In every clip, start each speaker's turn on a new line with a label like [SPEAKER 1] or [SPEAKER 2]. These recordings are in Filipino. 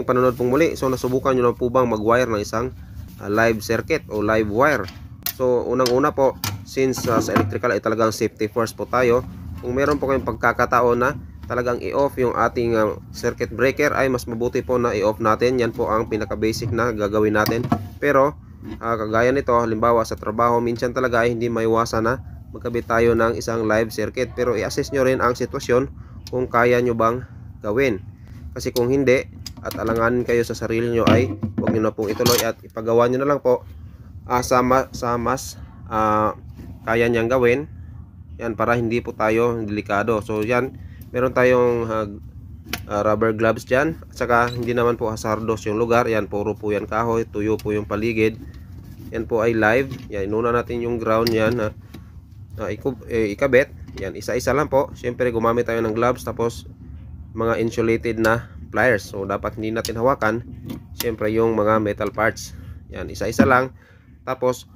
[SPEAKER 1] Panonood pong muli. So nasubukan nyo na po bang mag-wire ng isang live circuit o live wire? So unang-una po, since sa electrical ay talagang safety first po tayo, kung meron po kayong pagkakataon na talagang i-off yung ating circuit breaker, ay mas mabuti po na i-off natin. Yan po ang pinaka basic na gagawin natin. Pero kagaya nito, halimbawa sa trabaho, minsan talaga ay hindi maiwasan na magkabit tayo ng isang live circuit. Pero i-assess nyo rin ang sitwasyon kung kaya nyo bang gawin. Kasi kung hindi, at alanganin kayo sa sarili nyo, ay huwag nyo na pong ituloy at ipagawa nyo na lang po sa mas kaya nyang gawin. Yan, para hindi po tayo delikado. So yan, meron tayong rubber gloves dyan, at saka hindi naman po hazardous yung lugar. Yan, puro po yan kahoy, tuyo po yung paligid. Yan po ay live. Yan, inuna natin yung ground yan ikabit. Yan, isa-isa lang po. Siyempre gumamit tayo ng gloves, tapos mga insulated na pliers. So dapat hindi natin hawakan siyempre yung mga metal parts. Yan, isa-isa lang. Tapos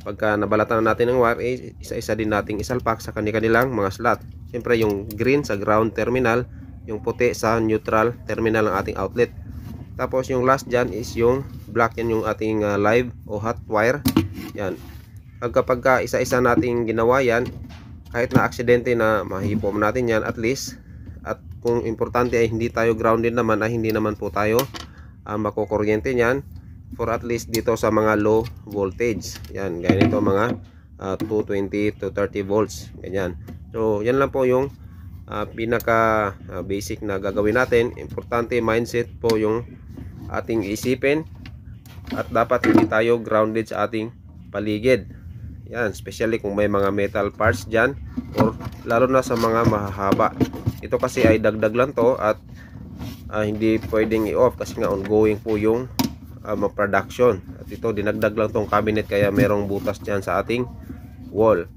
[SPEAKER 1] pagka nabalatan na natin ng wire, isa-isa din nating isalpak sa kanilang mga slot. Siyempre yung green sa ground terminal, yung puti sa neutral terminal ng ating outlet. Tapos yung last dyan is yung black, yan yung ating live o hot wire. Yan, kapag isa-isa nating ginawa yan, kahit na aksidente na mahipo natin yan, at least, at kung importante ay hindi tayo grounded naman, ay hindi naman po tayo makukuryente niyan for at least dito sa mga low voltage. Yan, gaya nito mga 220 to 30 volts, ganyan. So yan lang po yung pinaka basic na gagawin natin. Importante mindset po yung ating isipin, at dapat hindi tayo grounded sa ating paligid. Yan, especially kung may mga metal parts dyan, or lalo na sa mga mahahaba. Ito kasi ay dagdag lang to, at hindi pwedeng i-off kasi nga ongoing po yung production. At ito, dinagdag lang tong cabinet, kaya merong butas dyan sa ating wall.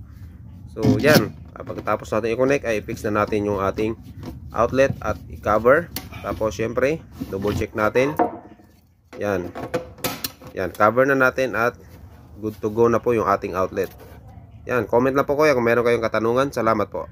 [SPEAKER 1] So yan, pagkatapos natin i-connect, ay i-fix na natin yung ating outlet at i-cover. Tapos syempre double check natin. Yan, yan, cover na natin at good to go na po yung ating outlet. Yan, comment lang po kayo kung meron kayong katanungan. Salamat po.